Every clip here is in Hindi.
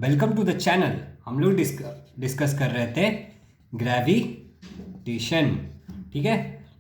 Welcome to the channel. हम लोग डिस्कस कर रहे थे ग्रेविटेशन। ठीक है,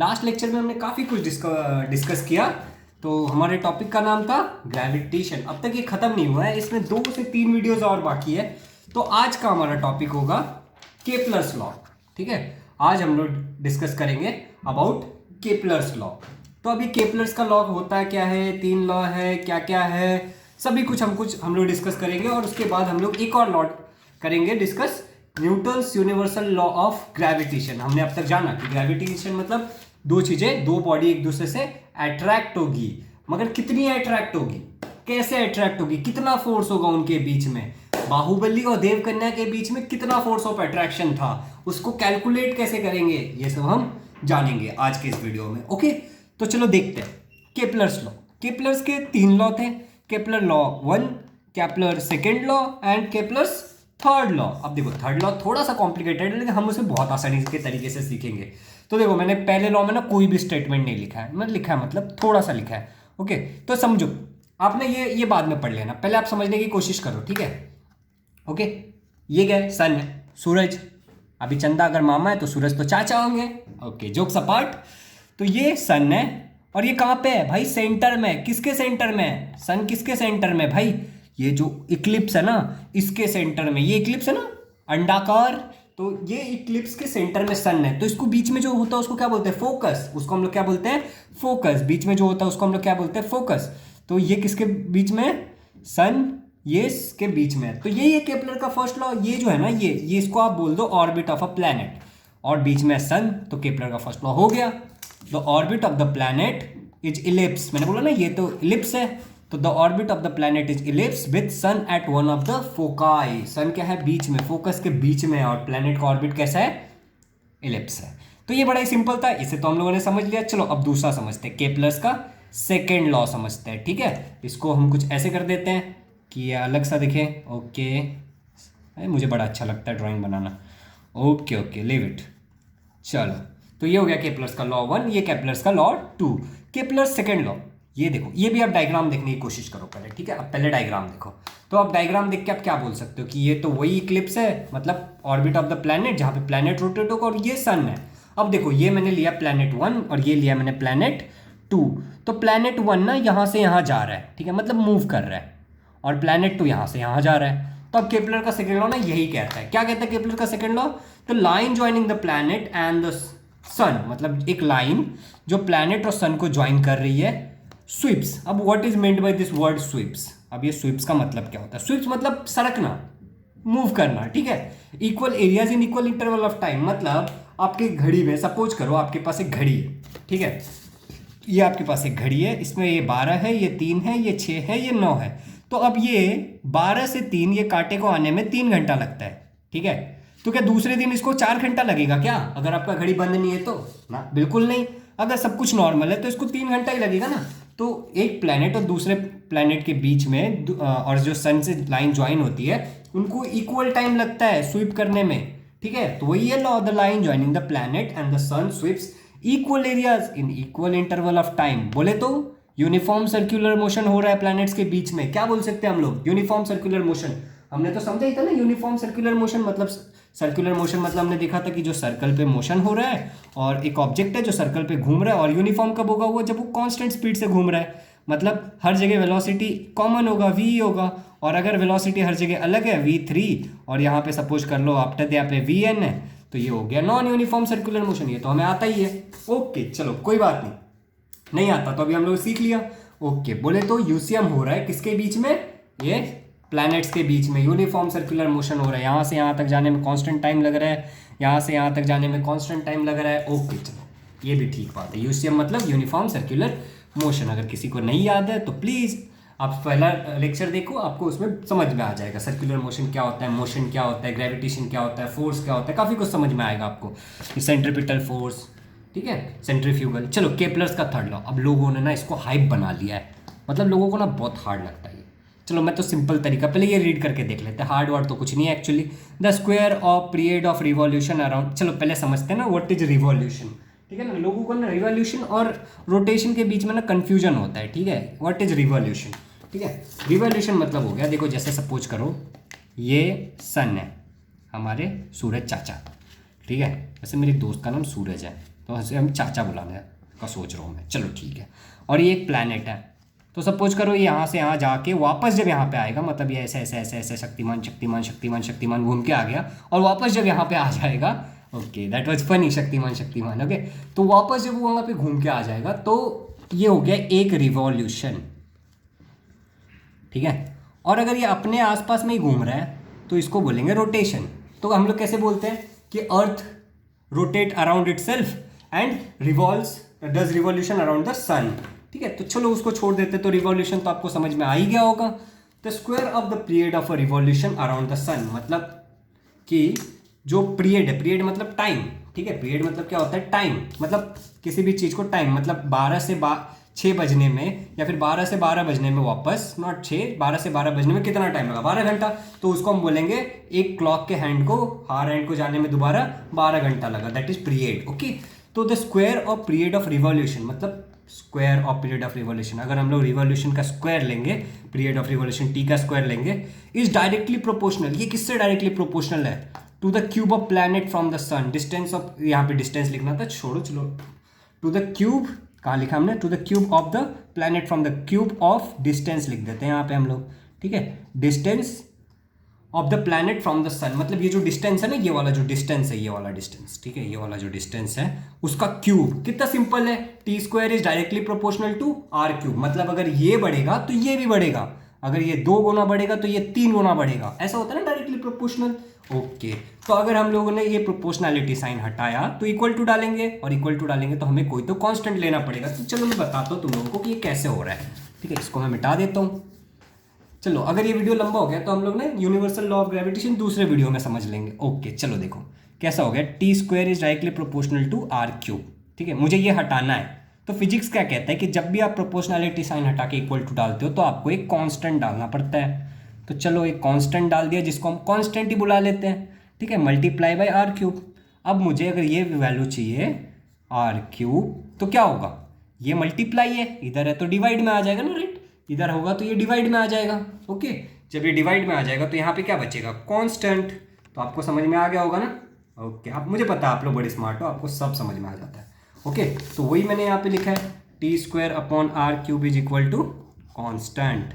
लास्ट लेक्चर में हमने काफ़ी कुछ डिस्कस किया। तो हमारे टॉपिक का नाम था ग्रेविटेशन। अब तक ये ख़त्म नहीं हुआ है, इसमें 2 से 3 वीडियोस और बाकी है। तो आज का हमारा टॉपिक होगा केपलर्स लॉ। ठीक है, आज हम लोग डिस्कस करेंगे अबाउट केपलर्स लॉ। तो अभी केपलर्स का लॉ होता है क्या है, 3 लॉ है, क्या क्या है, सभी कुछ हम लोग डिस्कस करेंगे। और उसके बाद हम लोग एक और लॉ करेंगे discuss, Newton's universal law of gravitation. हमने अब तक जाना कि ग्रेविटेशन मतलब दो चीजें, दो बॉडी एक दूसरे से अट्रैक्ट होगी, मगर कितनी अट्रैक्ट होगी, कैसे अट्रैक्ट होगी, कितना फोर्स होगा उनके बीच में, बाहुबली और देवकन्या के बीच में कितना फोर्स ऑफ अट्रैक्शन था, उसको कैलकुलेट कैसे करेंगे, ये सब हम जानेंगे आज के इस वीडियो में। ओके, तो चलो देखते हैं केपलर्स लॉ। केपलर्स के 3 लॉ थे, Kepler law 1, Kepler second law and Kepler's third law. अब देखो थर्ड लॉ थोड़ा सा कॉम्प्लिकेटेड है, लेकिन हम उसे बहुत आसानी के तरीके से सीखेंगे। तो देखो मैंने पहले लॉ में ना कोई भी स्टेटमेंट नहीं लिखा है, मतलब लिखा है मतलब थोड़ा सा लिखा है। ओके, तो समझो, आपने ये बाद में पढ़ लेना, पहले आप समझने की कोशिश करो। ठीक है, ओके, ये क्या है, सन है, सूरज। अभी चंदा अगर मामा है तो सूरज तो चाचा होंगे। Okay, jokes apart. तो ये सन है और ये कहाँ पे है भाई, सेंटर में। किसके सेंटर में है, सन किसके सेंटर में भाई, ये जो इक्लिप्स है ना इसके सेंटर में। ये इक्लिप्स है ना अंडाकार, तो ये इक्लिप्स के सेंटर में सन है। तो इसको बीच में जो होता है उसको क्या बोलते हैं, फोकस। उसको हम लोग क्या बोलते हैं, फोकस। बीच में जो होता है उसको हम लोग क्या बोलते हैं, फोकस। तो ये किसके बीच में है, सन ये इसके बीच में है। तो ये केपलर का फर्स्ट लॉ, ये जो है ना, ये इसको आप बोल दो ऑर्बिट ऑफ अ प्लैनेट, और बीच में सन, तो केपलर का फर्स्ट लॉ हो गया। The orbit of the planet is ellipse. मैंने बोला ना ये तो इलिप्स है, तो the orbit of the planet is ellipse with sun at one of the foci. Sun क्या है, बीच में, फोकस के बीच में, और प्लैनेट का ऑर्बिट कैसा है, इलिप्स है। तो ये बड़ा ही सिंपल था, इसे तो हम लोगों ने समझ लिया। चलो अब दूसरा समझते हैं, केपलर्स का सेकेंड लॉ समझते हैं। ठीक है, इसको हम कुछ ऐसे कर देते हैं कि ये अलग सा दिखे। ओके, मुझे बड़ा अच्छा लगता है drawing banana. Okay okay, leave it. चलो, तो ये हो गया केपलर्स का लॉ 1, ये केपलर्स का लॉ 2। केपलर्स सेकेंड लॉ, ये देखो, ये भी आप डायग्राम देखने की कोशिश करो पहले। ठीक है, अब पहले डायग्राम देखो। तो आप डायग्राम देख के आप क्या बोल सकते हो कि ये तो वही इक्लिप्स है, मतलब ऑर्बिट ऑफ द प्लैनेट, जहाँ पे प्लैनेट रोटेट होगा, और ये सन है। अब देखो, ये मैंने लिया प्लैनेट 1 और ये लिया मैंने प्लैनेट 2। तो प्लैनेट 1 ना यहाँ से यहाँ जा रहा है, ठीक है, मतलब मूव कर रहा है, और प्लैनेट 2 यहाँ से यहाँ जा रहा है। तो अब केपलर का सेकेंड लॉ ना यही कहता है, क्या कहता है केपलर का second law, the line joining the planet and the sun, मतलब एक लाइन जो प्लैनेट और सन को ज्वाइन कर रही है, स्वीप्स। अब what is meant by this word sweeps, अब ये स्वीप्स का मतलब क्या होता है, स्वीप्स मतलब सरकना, मूव करना। ठीक है, equal areas in equal interval of time, मतलब आपके घड़ी में, सपोज करो आपके पास एक घड़ी है, ठीक है, ये आपके पास एक घड़ी है, इसमें ये 12 है, ये 3 है, ये 6 है, ये 9 है। तो अब ये 12 से 3, ये कांटे को आने में 3 घंटा लगता है। ठीक है, तो क्या दूसरे दिन इसको 4 घंटा लगेगा क्या, अगर आपका घड़ी बंद नहीं है तो ना, बिल्कुल नहीं। अगर सब कुछ नॉर्मल है तो इसको 3 घंटा ही लगेगा ना। तो एक प्लैनेट और दूसरे प्लैनेट के बीच में और जो सन से लाइन ज्वाइन होती है, उनको इक्वल टाइम लगता है स्वीप करने में। ठीक है, तो वही है law, the line joining the planet and the sun sweeps equal areas in equal interval of time. बोले तो यूनिफॉर्म सर्कुलर मोशन हो रहा है प्लैनेट्स के बीच में। क्या बोल सकते हैं हम लोग, यूनिफॉर्म सर्कुलर मोशन। हमने तो समझा ही था ना, यूनिफॉर्म सर्कुलर मोशन मतलब, सर्कुलर मोशन मतलब हमने देखा था कि जो सर्कल पे मोशन हो रहा है, और एक ऑब्जेक्ट है जो सर्कल पे घूम रहा है। और यूनिफॉर्म कब होगा, वो जब वो कांस्टेंट स्पीड से घूम रहा है, मतलब हर जगह वेलोसिटी कॉमन होगा, v होगा। और अगर वेलोसिटी हर जगह अलग है, v3, और यहाँ पे सपोज कर लो आफ्टर यहाँ पे vn है, तो ये हो गया नॉन यूनिफॉर्म सर्कुलर मोशन। ये तो हमें आता ही है। ओके, चलो कोई बात नहीं आता तो अभी हम लोग सीख लिया। ओके, बोले तो यूसीएम हो रहा है किसके बीच में, ये प्लैनेट्स के बीच में यूनिफॉर्म सर्कुलर मोशन हो रहा है। यहाँ से यहाँ तक जाने में कांस्टेंट टाइम लग रहा है, यहाँ से यहाँ तक जाने में कांस्टेंट टाइम लग रहा है। ओके, चलो ये भी ठीक बात है, यूसीएम मतलब यूनिफॉर्म सर्कुलर मोशन। अगर किसी को नहीं याद है तो प्लीज़ आप पहला लेक्चर देखो, आपको उसमें समझ में आ जाएगा सर्कुलर मोशन क्या होता है, मोशन क्या होता है, ग्रेविटेशन क्या होता है, फोर्स क्या होता है, काफ़ी कुछ समझ में आएगा आपको, सेंट्रीपिटल फोर्स, ठीक है, सेंट्रीफ्यूगल। चलो केपलर्स का थर्ड लॉ, अब लोगों ने ना इसको हाइप बना लिया है, मतलब लोगों को ना बहुत हार्ड लगता है ये। चलो मैं तो सिंपल तरीका, पहले ये रीड करके देख लेते हैं, हार्ड वर्ड तो कुछ नहीं है actually. The square of period of revolution around, चलो पहले समझते हैं ना व्हाट इज रिवॉल्यूशन। ठीक है ना, लोगों को ना रिवॉल्यूशन और रोटेशन के बीच में ना कन्फ्यूजन होता है। ठीक है, व्हाट इज रिवॉल्यूशन। ठीक है, रिवॉल्यूशन मतलब हो गया, देखो जैसे सपोज करो ये सन है, हमारे सूरज चाचा, ठीक है। वैसे मेरे दोस्त का नाम सूरज है तो उसे हम चाचा बुलाने का सोच रहा हूँ मैं, चलो ठीक है। और ये एक प्लैनेट है, तो सपोज करो ये यहाँ से यहाँ जाके वापस जब यहाँ पे आएगा, मतलब ये ऐसे ऐसे ऐसे ऐसे शक्तिमान शक्तिमान शक्तिमान शक्तिमान घूम के आ गया, और वापस जब यहाँ पे आ जाएगा, okay that was funny, Shaktimaan Shaktimaan, okay. तो वापस जब वो वहाँ पे घूम के आ जाएगा तो ये हो गया एक रिवॉल्यूशन, ठीक है। और अगर ये अपने आसपास में ही घूम रहा है तो इसको बोलेंगे रोटेशन। तो हम लोग कैसे बोलते हैं कि earth rotate around itself and revolves does revolution around the sun, ठीक है। तो चलो उसको छोड़ देते, तो रिवॉल्यूशन तो आपको समझ में आ ही गया होगा। The square of the period of a revolution around the sun, मतलब कि जो पीरियड है, पीरियड मतलब टाइम, ठीक है। पीरियड मतलब क्या होता है, टाइम, मतलब किसी भी चीज़ को टाइम, मतलब 12 से 6 बजने में या फिर 12 से 12 बजने में वापस, नॉट 6, 12 से 12 बजने में कितना टाइम लगा, 12 घंटा। तो उसको हम बोलेंगे एक क्लॉक के हैंड को हार हैंड को जाने में दोबारा 12 घंटा लगा, दैट इज पीरियड, ओके। तो the square of period of revolution, मतलब square of period of revolution, अगर हम लोग रिवॉल्यूशन का स्क्वायर लेंगे, पीरियड ऑफ रिवॉल्यूशन टी का स्क्वायर लेंगे, इज डायरेक्टली प्रोपोर्शनल, ये किससे डायरेक्टली प्रोपोर्शनल है, to the cube of planet from the sun, distance of, यहाँ पे डिस्टेंस लिखना था, छोड़ो चलो, टू द क्यूब, कहाँ लिखा हमने, to the cube of the planet from the cube of distance लिख देते हैं यहाँ पे हम लोग, ठीक है। Distance of the planet from the sun, मतलब ये जो डिस्टेंस है ना, ये वाला जो डिस्टेंस है, ये वाला डिस्टेंस, ठीक है, ये वाला जो डिस्टेंस है उसका क्यूब, कितना सिंपल है, T square is directly proportional to R cube, मतलब अगर ये बढ़ेगा तो ये भी बढ़ेगा, अगर ये 2 गुना बढ़ेगा तो ये 3 गुना बढ़ेगा, ऐसा होता है ना डायरेक्टली प्रोपोर्शनल, ओके। तो अगर हम लोगों ने ये प्रोपोर्शनैलिटी साइन हटाया तो इक्वल टू डालेंगे, और इक्वल टू डालेंगे तो हमें कोई तो कांस्टेंट लेना पड़ेगा। तो चलो मैं बताता हूँ तुम लोगों को कि ये कैसे हो रहा है, ठीक है। इसको मैं मिटा देता हूँ। चलो अगर ये वीडियो लंबा हो गया तो हम लोग ने यूनिवर्सल लॉ ऑफ ग्रेविटेशन दूसरे वीडियो में समझ लेंगे, ओके। चलो देखो कैसा हो गया, T square is directly proportional to R cube, ठीक है। मुझे ये हटाना है, तो फिजिक्स क्या कहता है कि जब भी आप प्रोपोर्शनैलिटी साइन हटा के इक्वल टू डालते हो तो आपको एक कांस्टेंट डालना पड़ता है। तो चलो एक कांस्टेंट डाल दिया, जिसको हम कांस्टेंट ही बुला लेते हैं, ठीक है, मल्टीप्लाई बाय आर क्यूब। अब मुझे अगर ये वैल्यू चाहिए आर क्यूब, तो क्या होगा, ये मल्टीप्लाई है, इधर है तो डिवाइड में आ जाएगा ना, राइट, इधर होगा तो ये डिवाइड में आ जाएगा, ओके। जब ये डिवाइड में आ जाएगा तो यहाँ पे क्या बचेगा, कांस्टेंट। तो आपको समझ में आ गया होगा ना, ओके। आप, मुझे पता है आप लोग बड़े स्मार्ट हो, आपको सब समझ में आ जाता है, ओके। तो वही मैंने यहाँ पे लिखा है, T square upon R cube is equal to constant.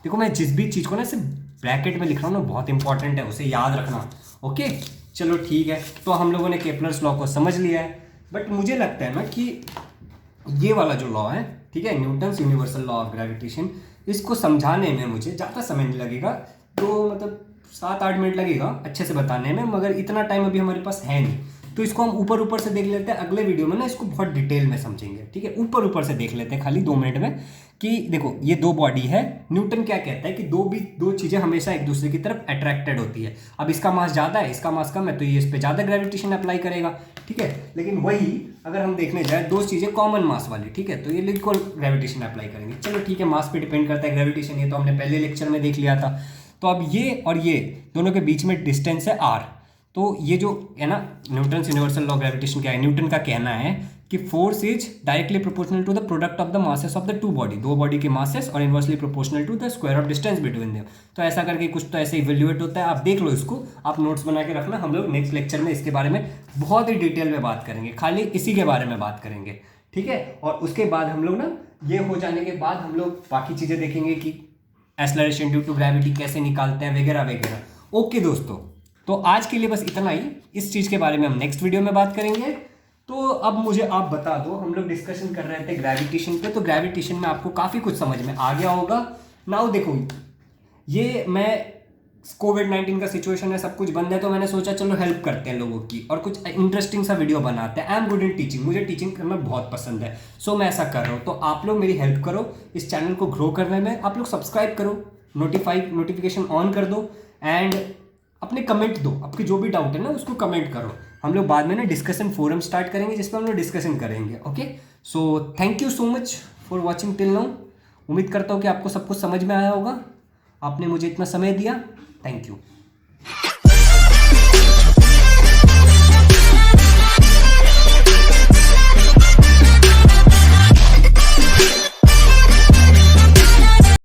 देखो मैं जिस भी चीज़ को ना सिर्फ ब्रैकेट में लिख रहा हूँ ना, बहुत इंपॉर्टेंट है, उसे याद रखना, ओके। चलो ठीक है, तो हम लोगों ने केपलर्स लॉ को समझ लिया है, बट मुझे लगता है ना कि ये वाला जो लॉ है, ठीक है, Newton's universal law of gravitation, इसको समझाने में मुझे ज़्यादा समय नहीं लगेगा, तो मतलब 7-8 मिनट लगेगा अच्छे से बताने में, मगर इतना टाइम अभी हमारे पास है नहीं। तो इसको हम ऊपर ऊपर से देख लेते हैं, अगले वीडियो में ना इसको बहुत डिटेल में समझेंगे, ठीक है। ऊपर ऊपर से देख लेते हैं खाली 2 मिनट में कि देखो ये 2 बॉडी है, न्यूटन क्या कहता है कि दो चीज़ें हमेशा एक दूसरे की तरफ अट्रैक्टेड होती है। अब इसका मास ज़्यादा है, इसका मास कम है, तो ये इस पर ज़्यादा ग्रेविटेशन अप्लाई करेगा, ठीक है। लेकिन वही अगर हम देखने जाए 2 चीज़ें कॉमन मास वाली, ठीक है, तो ये इक्वल ग्रेविटेशन अप्लाई करेंगे। चलो ठीक है, मास पे डिपेंड करता है ग्रेविटेशन, ये तो हमने पहले लेक्चर में देख लिया था। तो अब ये और ये दोनों के बीच में डिस्टेंस है आर। तो ये जो है ना Newton's universal law of gravitation क्या है, न्यूटन का कहना है कि force is directly proportional to the product of the masses of the 2 body, 2 body के मासेस, और inversely proportional to the square of distance between them. तो ऐसा करके कुछ तो ऐसे इवेल्युएट होता है, आप देख लो इसको, आप नोट्स बना के रखना, हम लोग नेक्स्ट लेक्चर में इसके बारे में बहुत ही डिटेल में बात करेंगे, खाली इसी के बारे में बात करेंगे, ठीक है। और उसके बाद हम लोग ना ये हो जाने के बाद हम लोग बाकी चीज़ें देखेंगे कि एक्सेलरेशन ड्यू टू ग्रेविटी कैसे निकालते हैं वगैरह वगैरह, ओके दोस्तों। तो आज के लिए बस इतना ही, इस चीज़ के बारे में हम नेक्स्ट वीडियो में बात करेंगे। तो अब मुझे आप बता दो, हम लोग डिस्कशन कर रहे थे ग्रेविटेशन पे, तो ग्रेविटेशन में आपको काफ़ी कुछ समझ में आ गया होगा। नाउ देखो, ये मैं कोविड-19 का सिचुएशन है, सब कुछ बंद है, तो मैंने सोचा चलो हेल्प करते हैं लोगों की और कुछ इंटरेस्टिंग सा वीडियो बनाते हैं। I am good in teaching, मुझे टीचिंग करना बहुत पसंद है, सो मैं ऐसा कर रहा हूँ। तो आप लोग मेरी हेल्प करो इस चैनल को ग्रो करने में, आप लोग सब्सक्राइब करो, नोटिफिकेशन ऑन कर दो, एंड अपने कमेंट दो, आपके जो भी डाउट है ना उसको कमेंट करो। हम लोग बाद में ना डिस्कशन फोरम स्टार्ट करेंगे जिस पर हम लोग डिस्कशन करेंगे, okay. So thank you so much for watching till now. उम्मीद करता हूँ कि आपको सब कुछ समझ में आया होगा, आपने मुझे इतना समय दिया, थैंक यू।